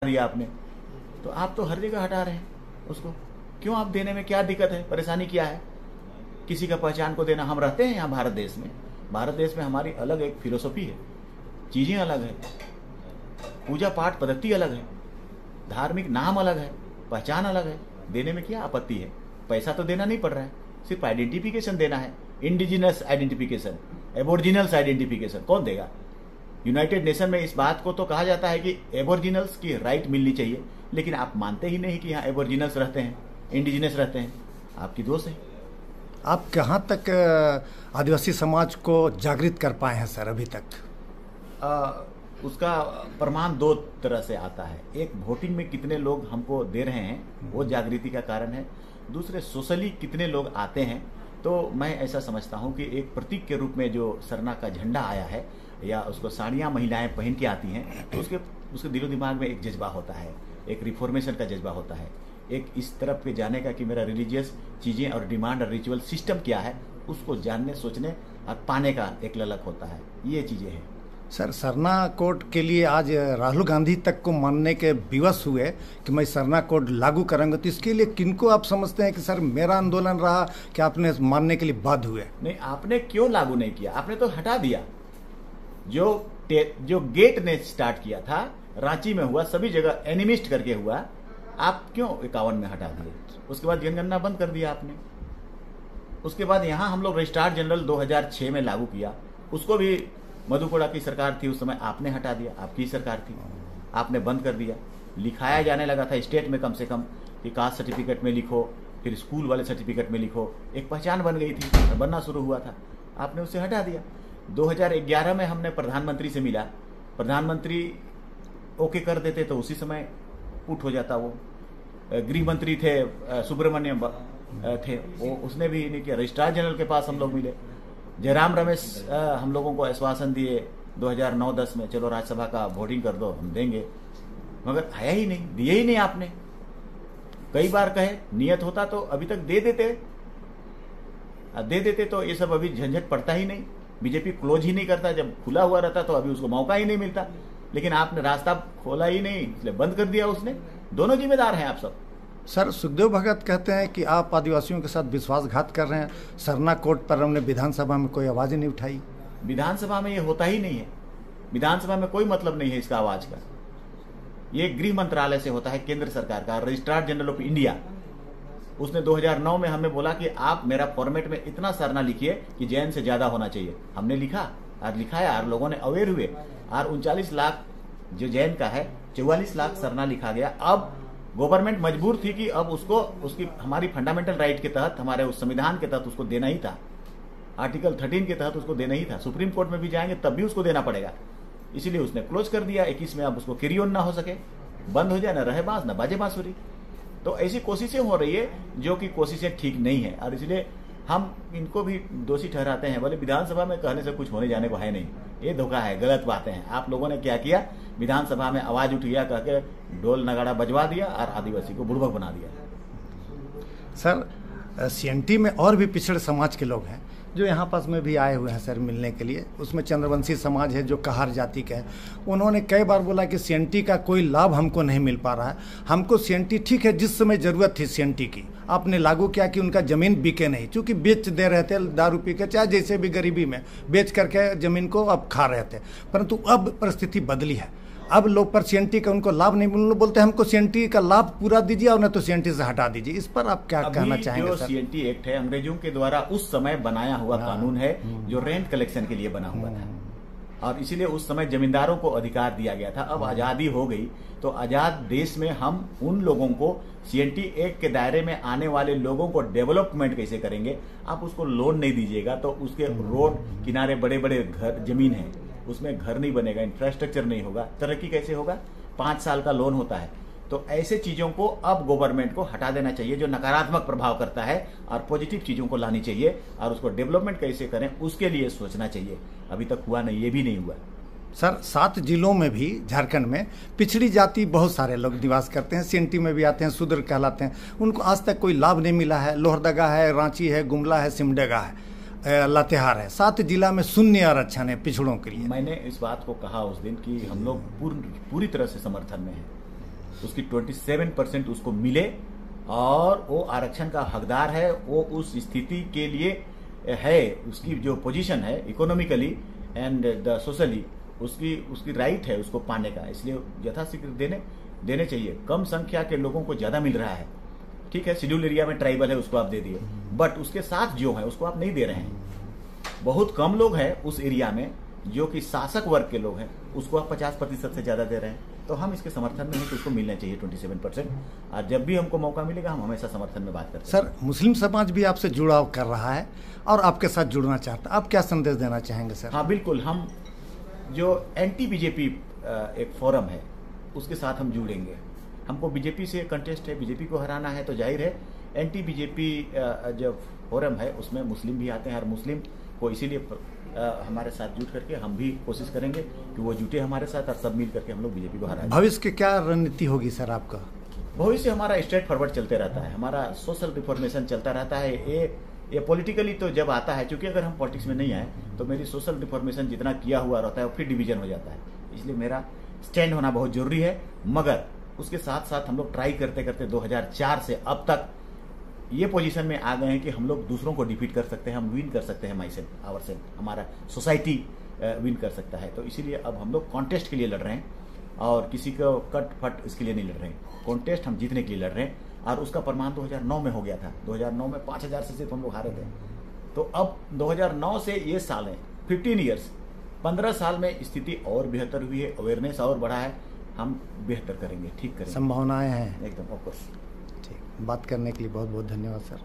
दिया आपने, तो आप तो हर जगह हटा रहे हैं उसको। क्यों? आप देने में क्या दिक्कत है, परेशानी क्या है? किसी का पहचान को देना। हम रहते हैं यहाँ भारत देश में, भारत देश में हमारी अलग एक फिलोसफी है, चीजें अलग है, पूजा पाठ पद्धति अलग है, धार्मिक नाम अलग है, पहचान अलग है। देने में क्या आपत्ति है? पैसा तो देना नहीं पड़ रहा है, सिर्फ आइडेंटिफिकेशन देना है। इंडिजिनस आइडेंटिफिकेशन, एबोरिजिनल्स आइडेंटिफिकेशन कौन देगा? यूनाइटेड नेशन में इस बात को तो कहा जाता है कि एबोरिजिनल्स की राइट मिलनी चाहिए, लेकिन आप मानते ही नहीं कि यहाँ एबोरिजिनल्स रहते हैं, इंडिजिनस रहते हैं। आपकी दोष है। आप कहाँ तक आदिवासी समाज को जागृत कर पाए हैं सर अभी तक? उसका प्रमाण दो तरह से आता है। एक, वोटिंग में कितने लोग हमको दे रहे हैं, वो जागृति का कारण है। दूसरे, सोशली कितने लोग आते हैं। तो मैं ऐसा समझता हूँ कि एक प्रतीक के रूप में जो सरना का झंडा आया है, या उसको साड़ियाँ महिलाएं पहन के आती हैं, तो उसके दिलो दिमाग में एक जज्बा होता है, एक रिफॉर्मेशन का जज्बा होता है, एक इस तरफ के जाने का कि मेरा रिलीजियस चीज़ें और डिमांड और रिचुअल सिस्टम क्या है, उसको जानने, सोचने और पाने का एक ललक होता है। ये चीज़ें हैं। सर, सरना कोड के लिए आज राहुल गांधी तक को मानने के विवश हुए कि मैं सरना कोड लागू करूंगा, तो इसके लिए किनको आप समझते हैं कि सर मेरा आंदोलन रहा कि आपने मानने के लिए बाध्य हुए? नहीं, आपने क्यों लागू नहीं किया? आपने तो हटा दिया। जो गेट ने स्टार्ट किया था, रांची में हुआ, सभी जगह एनिमिस्ट करके हुआ, आप क्यों 51 में हटा दिए? उसके बाद जनगणना बंद कर दिया आपने। उसके बाद यहाँ हम लोग रजिस्ट्रार जनरल 2006 में लागू किया, उसको भी मधुकोड़ा की सरकार थी उस समय, आपने हटा दिया, आपकी सरकार थी, आपने बंद कर दिया। लिखाया जाने लगा था स्टेट में कम से कम कि कास्ट सर्टिफिकेट में लिखो, फिर स्कूल वाले सर्टिफिकेट में लिखो, एक पहचान बन गई थी, बनना शुरू हुआ था, आपने उसे हटा दिया। 2011 में हमने प्रधानमंत्री से मिला, प्रधानमंत्री ओके कर देते तो उसी समय पुट हो जाता। वो गृह मंत्री थे सुब्रमण्यम थे, वो उसने भी नहीं किया। रजिस्ट्रार जनरल के पास हम लोग मिले, जयराम रमेश हम लोगों को आश्वासन दिए 2009-10 में, चलो राज्यसभा का वोटिंग कर दो, हम देंगे, मगर आया ही नहीं, दिए ही नहीं आपने। कई बार कहे, नियत होता तो अभी तक दे देते तो ये सब अभी झंझट पड़ता ही नहीं, बीजेपी क्लोज ही नहीं करता। जब खुला हुआ रहता तो अभी उसको मौका ही नहीं मिलता, लेकिन आपने रास्ता खोला ही नहीं, इसलिए बंद कर दिया उसने। दोनों जिम्मेदार हैं आप सब। सर, सुखदेव भगत कहते हैं कि आप आदिवासियों के साथ विश्वासघात कर रहे हैं। सरना कोड पर हमने विधानसभा में कोई आवाज ही नहीं उठाई। विधानसभा में ये होता ही नहीं है, विधानसभा में कोई मतलब नहीं है इसका आवाज का। ये गृह मंत्रालय से होता है, केंद्र सरकार का, रजिस्ट्रार जनरल ऑफ इंडिया। उसने 2009 में हमें बोला कि आप मेरा फॉर्मेट में इतना सरना लिखिए कि जैन से ज्यादा होना चाहिए। हमने लिखा और लिखाया और लोगों ने अवेयर हुए, और 39 लाख जो जैन का है, 44 लाख सरना लिखा गया। अब गवर्नमेंट मजबूर थी कि अब उसकी हमारी फंडामेंटल राइट के तहत, हमारे उस संविधान के तहत उसको देना ही था, आर्टिकल 13 के तहत उसको देना ही था। सुप्रीम कोर्ट में भी जाएंगे तब भी उसको देना पड़ेगा, इसीलिए उसने क्लोज कर दिया। 21 में अब उसको कैरी ऑन ना हो सके, बंद हो जाए, ना रहे बांस ना बाजे बांसुरी। तो ऐसी कोशिशें हो रही है जो कि कोशिशें ठीक नहीं है, और इसलिए हम इनको भी दोषी ठहराते हैं। बोले विधानसभा में कहने से कुछ होने जाने को है नहीं, ये धोखा है, गलत बातें हैं। आप लोगों ने क्या किया, विधानसभा में आवाज उठ गया, कह के ढोल नगाड़ा बजवा दिया और आदिवासी को बुड़बक बना दिया। सर, सीएनटी में और भी पिछड़े समाज के लोग हैं जो यहाँ पास में भी आए हुए हैं सर मिलने के लिए। उसमें चंद्रवंशी समाज है जो कहार जाति के हैं। उन्होंने कई बार बोला कि सीएनटी का कोई लाभ हमको नहीं मिल पा रहा है। हमको सीएनटी ठीक है, जिस समय ज़रूरत थी सीएनटी की आपने लागू किया कि उनका ज़मीन बिके नहीं, चूँकि बेच दे रहे थे दारू पी के, चाहे जैसे भी गरीबी में बेच करके ज़मीन को अब खा रहे थे। परंतु अब परिस्थिति बदली है, अब लोग पर सीएनटी का उनको लाभ नहीं मिल, बोलते हैं हमको सीएनटी का लाभ पूरा दीजिए और न तो सीएनटी से हटा दीजिए। इस पर आप क्या कहना चाहेंगे जो सर? सीएनटी एक्ट है, अंग्रेजों के द्वारा उस समय बनाया हुआ कानून है, जो रेंट कलेक्शन के लिए बना हुआ था, और इसीलिए उस समय जमींदारों को अधिकार दिया गया था। अब आजादी हो गई तो आजाद देश में हम उन लोगों को, सीएनटी एक्ट के दायरे में आने वाले लोगों को डेवलपमेंट कैसे करेंगे? आप उसको लोन नहीं दीजिएगा तो उसके रोड किनारे बड़े बड़े घर जमीन है, उसमें घर नहीं बनेगा, इंफ्रास्ट्रक्चर नहीं होगा, तरक्की कैसे होगा? 5 साल का लोन होता है। तो ऐसे चीजों को अब गवर्नमेंट को हटा देना चाहिए जो नकारात्मक प्रभाव करता है, और पॉजिटिव चीजों को लानी चाहिए, और उसको डेवलपमेंट कैसे करें उसके लिए सोचना चाहिए। अभी तक हुआ नहीं, ये भी नहीं हुआ। सर, 7 जिलों में भी झारखंड में पिछड़ी जाति बहुत सारे लोग निवास करते हैं, सीएनटी में भी आते हैं, शूद्र कहलाते हैं। उनको आज तक कोई लाभ नहीं मिला है। लोहरदगा है, रांची है, गुमला है, सिमडेगा है, लातेहार है। 7 जिला में शून्य आरक्षण है पिछड़ों के लिए। मैंने इस बात को कहा उस दिन कि हम लोग पूरी तरह से समर्थन में हैं। उसकी 27% उसको मिले और वो आरक्षण का हकदार है, वो उस स्थिति के लिए है, उसकी जो पोजीशन है इकोनॉमिकली एंड द सोशली उसकी राइट है उसको पाने का, इसलिए यथाशीघ्र देने चाहिए। कम संख्या के लोगों को ज्यादा मिल रहा है, ठीक है, शेड्यूल एरिया में ट्राइबल है उसको आप दे दिए, बट उसके साथ जो है उसको आप नहीं दे रहे हैं। बहुत कम लोग हैं उस एरिया में जो कि शासक वर्ग के लोग हैं, उसको आप 50% से ज्यादा दे रहे हैं। तो हम इसके समर्थन में हैं कि उसको मिलना चाहिए 27%। और जब भी हमको मौका मिलेगा हम हमेशा समर्थन में बात करते हैं। सर, मुस्लिम समाज भी आपसे जुड़ाव कर रहा है और आपके साथ जुड़ना चाहता है, आप क्या संदेश देना चाहेंगे सर? हाँ बिल्कुल, हम जो एंटी बीजेपी एक फोरम है उसके साथ हम जुड़ेंगे। हमको बीजेपी से कंटेस्ट है, बीजेपी को हराना है, तो जाहिर है एंटी बीजेपी जो फोरम है उसमें मुस्लिम भी आते हैं और मुस्लिम को इसीलिए हमारे साथ जुट करके हम भी कोशिश करेंगे कि वो जुटे हमारे साथ और सब मिल करके हम लोग बीजेपी को हराएं। भविष्य की क्या रणनीति होगी सर आपका? भविष्य हमारा स्ट्रेट फॉरवर्ड चलते रहता है, हमारा सोशल रिफॉर्मेशन चलता रहता है। ये पॉलिटिकली तो जब आता है, क्योंकि अगर हम पॉलिटिक्स में नहीं आए तो मेरी सोशल रिफॉर्मेशन जितना किया हुआ रहता है वो फिर डिवीजन हो जाता है, इसलिए मेरा स्टैंड होना बहुत जरूरी है। मगर उसके साथ साथ हम लोग ट्राई करते करते 2004 से अब तक ये पोजीशन में आ गए हैं कि हम लोग दूसरों को डिफीट कर सकते हैं, हम विन कर सकते हैं, माई सेल्फ आवर सेल्फ, हमारा सोसाइटी विन कर सकता है। तो इसीलिए अब हम लोग कॉन्टेस्ट के लिए लड़ रहे हैं और किसी को कट फट इसके लिए नहीं लड़ रहे हैं। कॉन्टेस्ट हम जीतने के लिए लड़ रहे हैं और उसका प्रमाण 2009 में हो गया था। 2009 में 5000 से सिर्फ हम लोग हारे थे। तो अब 2009 से ये साल है 15 ईयर्स, 15 साल में स्थिति और बेहतर हुई है, अवेयरनेस और बढ़ा है, हम बेहतर करेंगे, ठीक करेंगे, संभावनाएं हैं एकदम ऑफकोर्स। ठीक, बात करने के लिए बहुत बहुत धन्यवाद सर।